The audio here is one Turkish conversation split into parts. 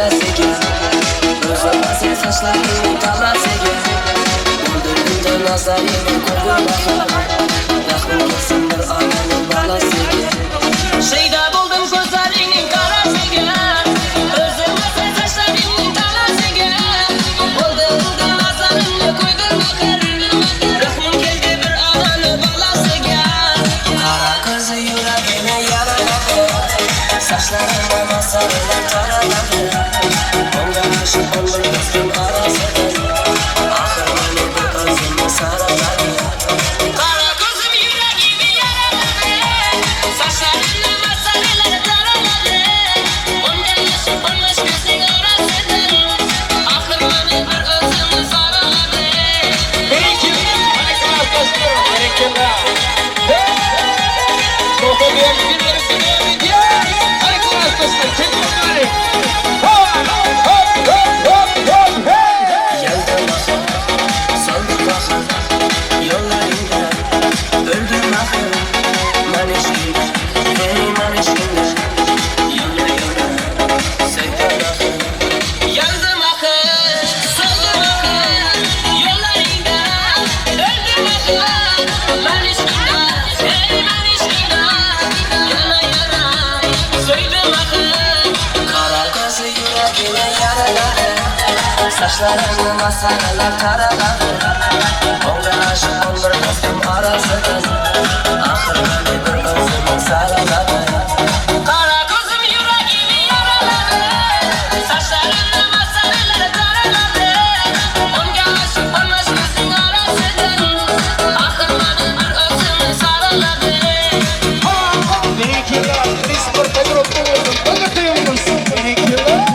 qarasiga o'zimizga sochlaringni talasiga o'ldirdim nazarimni ko'rdim rahmim kelsin bir onaning bolasiga shayda bo'ldim ko'zlaringning qarasiga o'zimizga sochlaringni talasiga o'ldirdim nazarimni ko'rdim rahmim keldi bir onaning bolasiga qara ko'zi yuragini yaraladi sochlarimni masalalar taraladi onga aşık olmayasın arasın ahir beni bir özümü saraladı kara gözüm yüreğimi yaraladı saçlarımla masalalar taraladı onga aşık olmuş gözün arasın ahir beni bir özümü saraladı Bereketler, harikalar dostlarım, bereketler. Kokobiyen günlerimizi devam ediyor. Harikalar dostlar, çekin onları. Yandım bakın, sandım bakın yollarında öldüm bakın manişkin, hey manişkinler yana yana sevdim bakın yandım bakın, sandım bakın yollarında öldüm bakın manişkinler, hey manişkinler yana yana sevdim bakın kara gözü yüreğine yaraladı saçlarımı masalalar taraladı onga aşık olur kızım arasın ahir beni bir özümün saraladı kara gözüm yüreğimi yaraladı saçlarımı masalalar taraladı onga aşık olmuş kızım arasın ahir beni bir özümün saraladı Bereketler, Krispor Pedro'da oldum. Bakatıyor musun? Bereketler.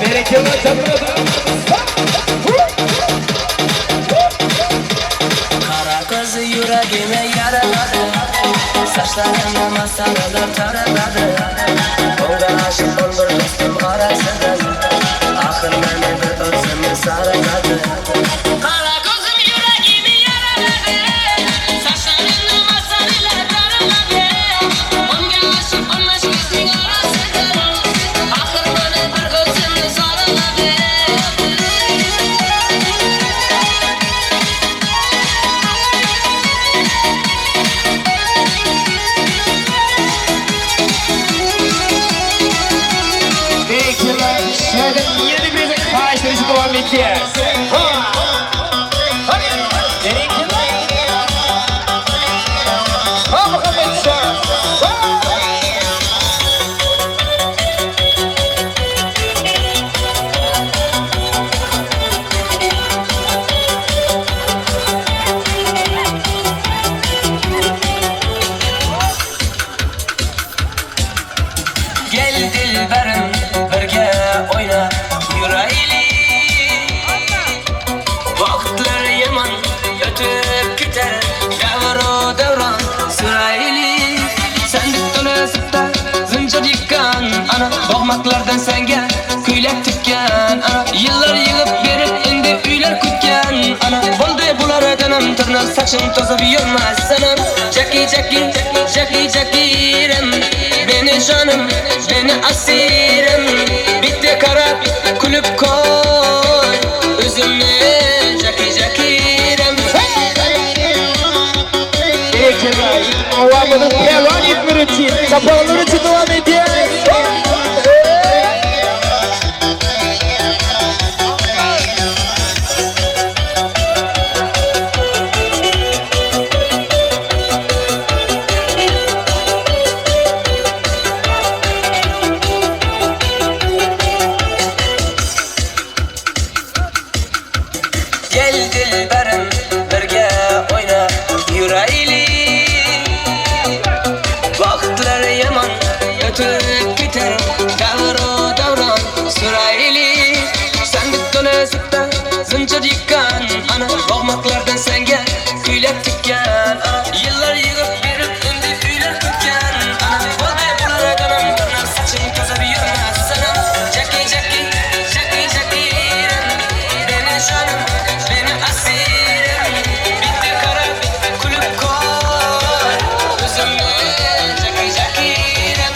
Bereketler çapırada. Kara gözü yüreğime yaraladı saçlarımı masalalar taraladı onga aşık olur dostum arasın ahir beni bir özümün saraladı kara gözüm yüreğimi yaraladı saçlarımı masalalar taraladı onga aşık olmuş gözün arasın ahir beni bir özümün saraladı Bereketler, şöyle yeni bir paylaştırıcı devam edeceğiz. Hadi, bereketler. Ha bakalım sen. Gel dilberim birge oyna yuraylik vaqtlar yomon o'tib ketar davro davron suraylik sandiq to'lasibda zinjir yikkan ana bog'moqlardan senga ko'ylak tikkan ana yillar yig'ib berib endi uylar kutgan ana bo'ldi bulardan ham tirnoq sochim to'zib yurmas sanam jaki jaki jaki jakirim beni canım beni asirim bitti karab kulüp koy üzümü jaki jakirim Bereketler, ovamının devam etmesi için, çapaları için devam edeceğiz. gel dilberim birge oyna yuraylik vaqtlar yomon o'tib ketar davro davron suraylik sandiq to'lasibda zinjir yikkan ana bog'moqlardan senga ko'ylak tikkan ana yillar yig'ib berib endi uylar kutgan ana bo'ldi bulardan ham tirnoq sochim to'zib yurmas sanam jaki jaki jaki jakirim beni canım beni asirim bitti karab kulüp koy üzümü jaki jakirim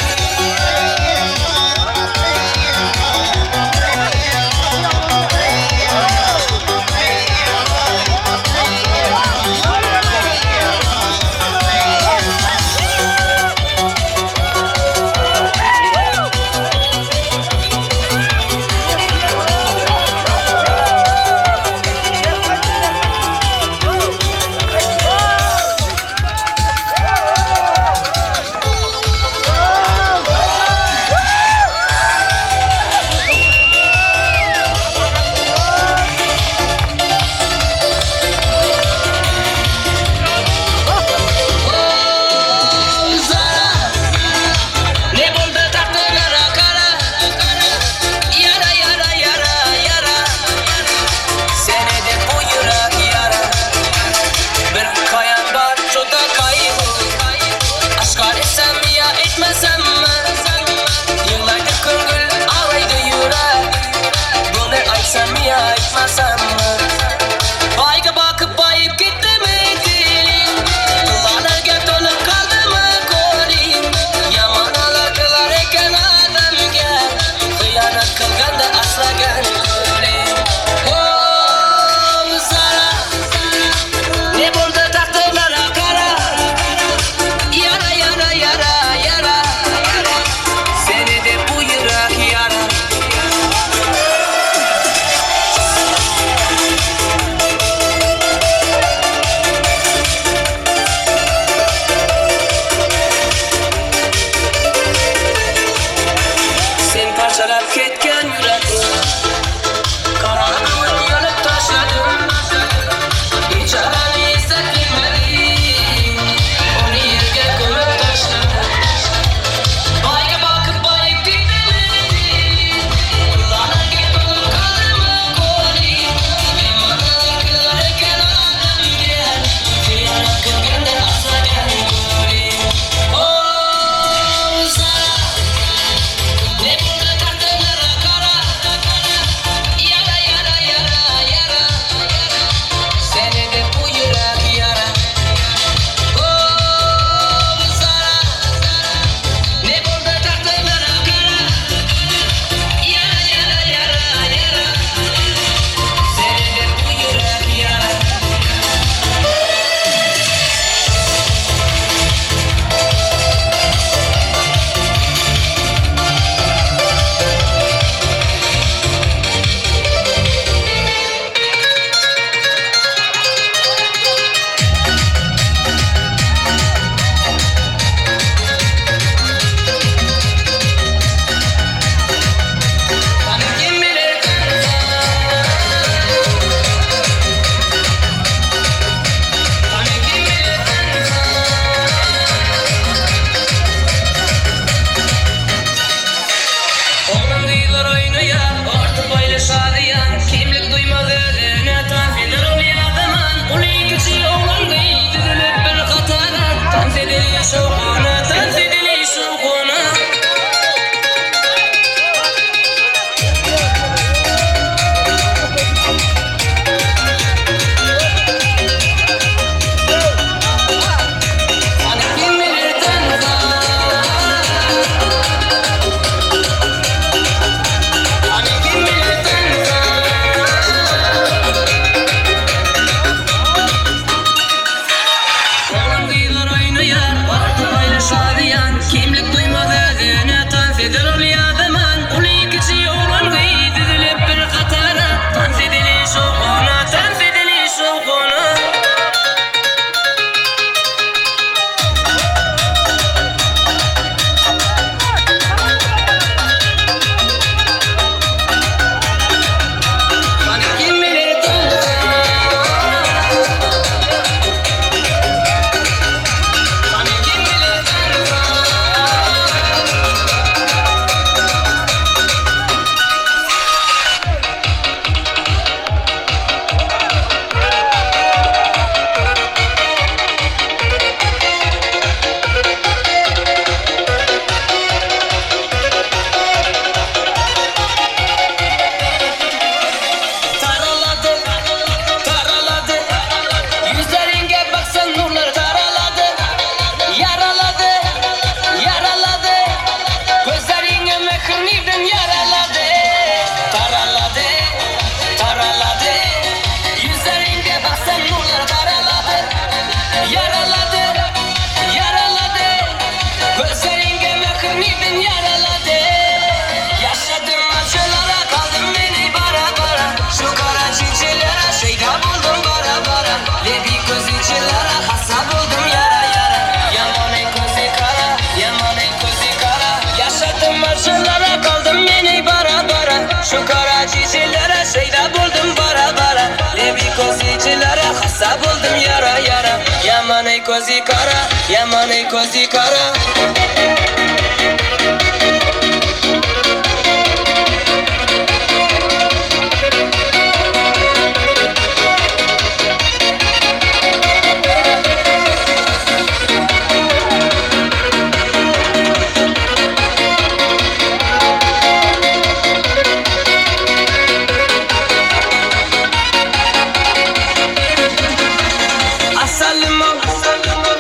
kaldım yara yara. Yaman ey kozi kara, yaman ey kozi kara.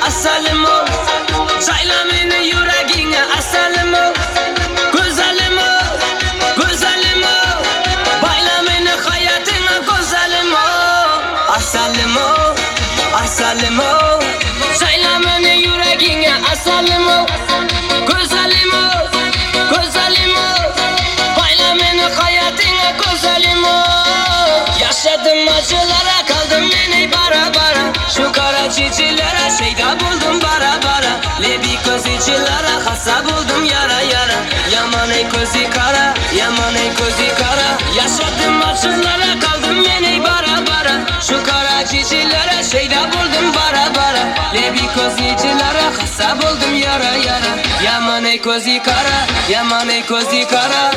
Asalimo, sayla meni yüreğine asalimo. Güzelimo, güzelimo, bayla beni hayatına güzelimo. Asalimo, asalimo, sayla beni yüreğine asalimo. Güzelimo, güzelimo, bayla beni hayatına güzelimo. Yaşadım acılara, kaldım beni bara bara. Şu kara çiçilere şeyda buldum bara bara. Lebi közicilere hasa buldum yara yara. Yaman ey kozi kara, yaman ey kozi kara. Yaşadım acılara, kaldım beni bara bara. Şu kara çiçilere şeyda buldum bara bara. Lebi közicilere hasa buldum yara yara. Yaman ey kozi kara, yaman ey kozi kara.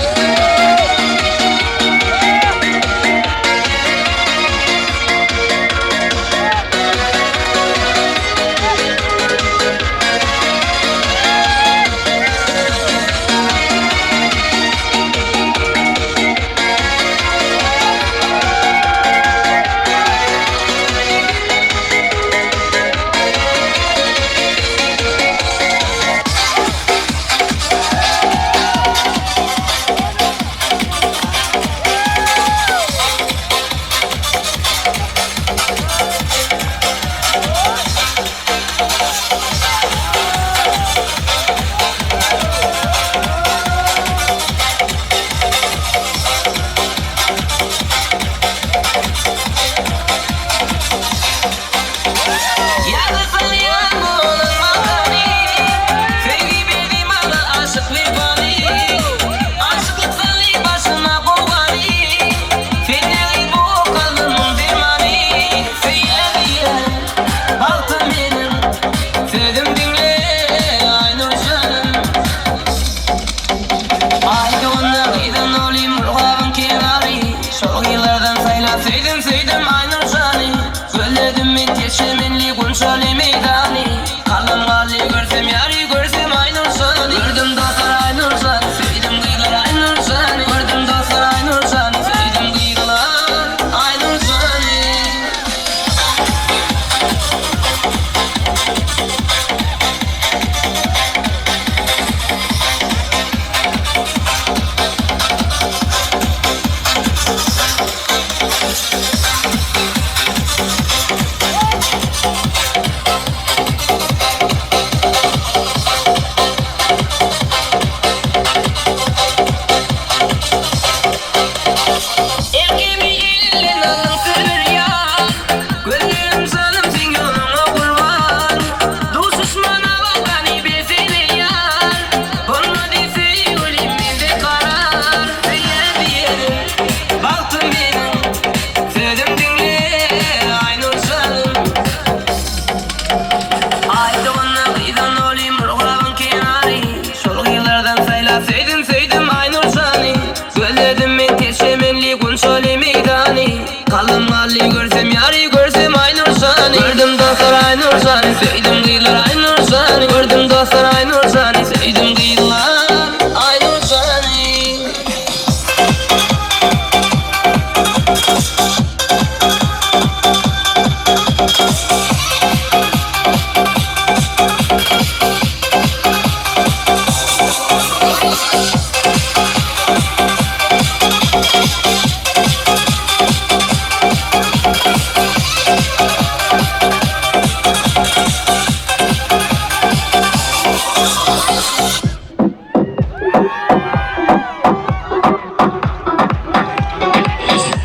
Kalın mali görsem yari görsem aynur sani. Gördüm dostlar aynur sani, sevdim kıyılar aynur sani. Gördüm dostlar aynur sani, sevdim kıyılar aynur sani.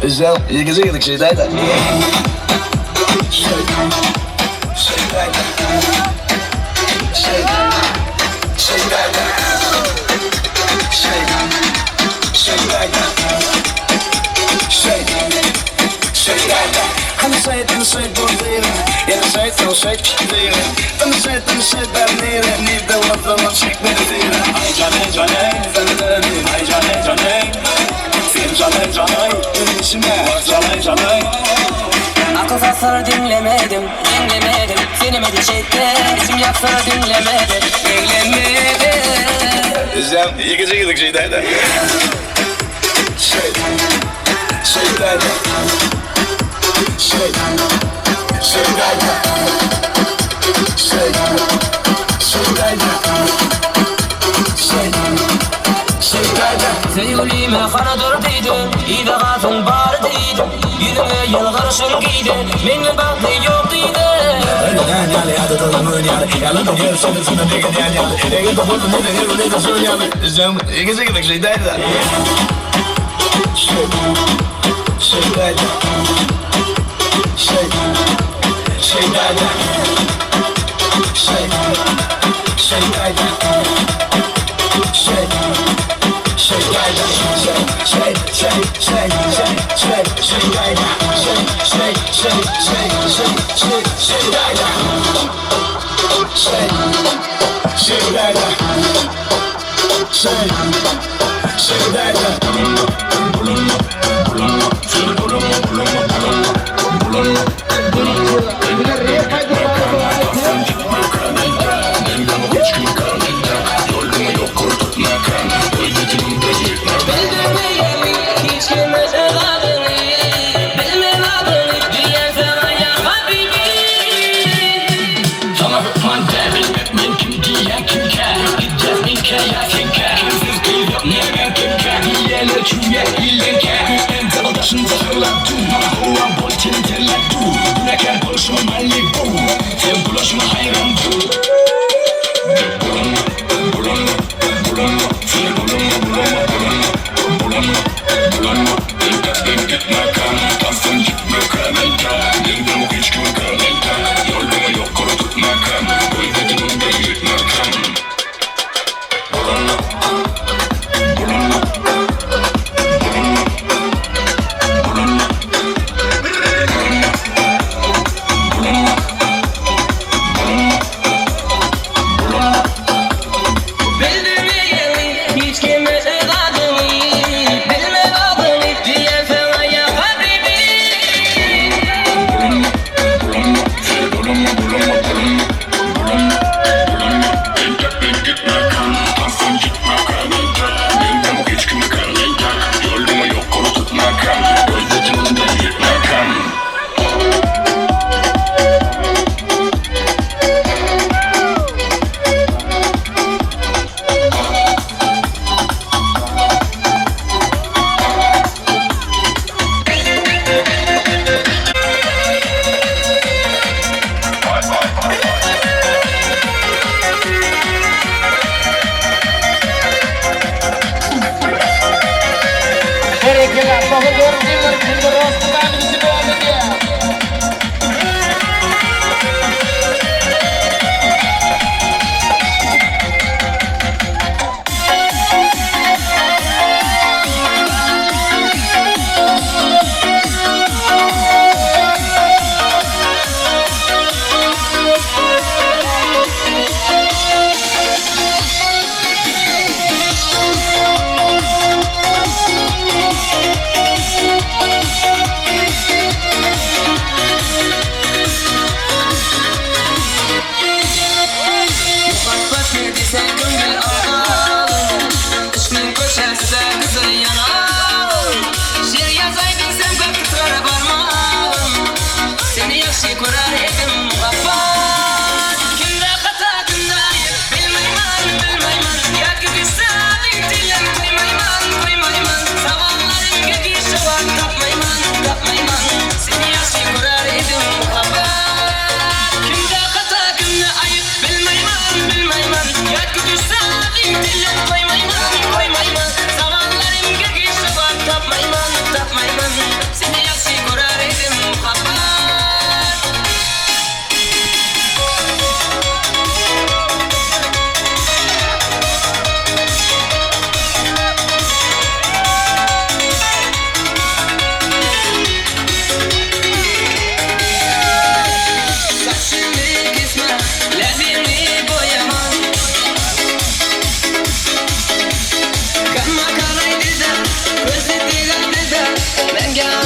Güzel, iyi gece yedik şeydaydı. I'm saying, boy, baby. shake zira. Tanışay ben nere, nide vazama çek beni zira. Ay cane cane, sen de bir ay cane cane. Sen cane cane, işime bak cane cane. Akıl sazları dinlemedim, seni medi çekti, bizim yapsana dinlemedim, Özlem, iyi gece girdik şeydaydı. Şeydaydı. Sevgilime kanadır deydin, iyi de hatun bari deydin. Yüzüme yılgırışın giydin, benim baktı yok deydin. Özlem, iyi gece girdik şeydaydı. Şeydaydı. Şeydaydı.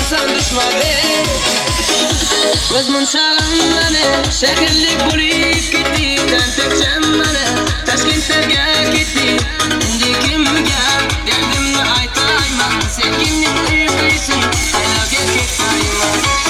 qilsan dushmaning o'z munshag'imni shaharlik bo'lib ketdi tantakcham mana Toshkentlarga ketdi endi kimga dardimni aytayman sen kimning uyqusin aylarga ketmayman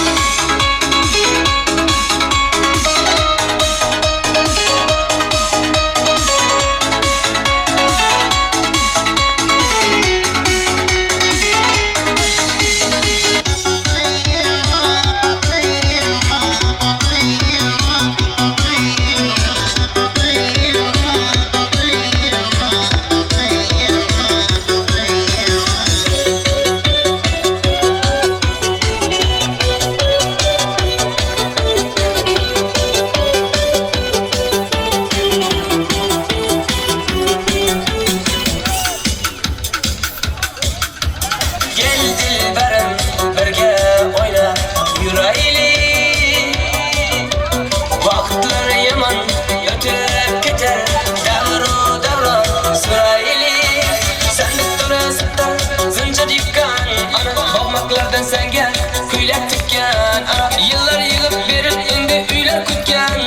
Senga kuylab tikkan yillar yig'ib berib endi uylar kutgan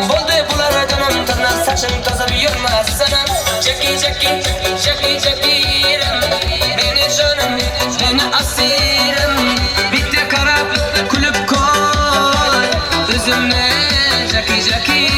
bo'ldi bular jonim tirnab sachim tozalab yurmas sanam Jackie meni jonim meni asirim bitta qarab kulib qo'y o'zimni Jackie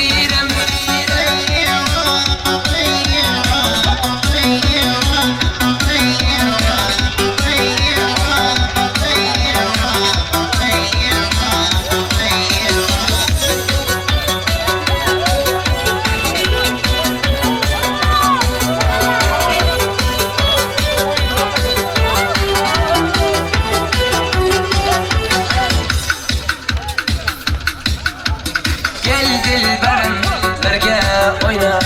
dilbarim birga o'yna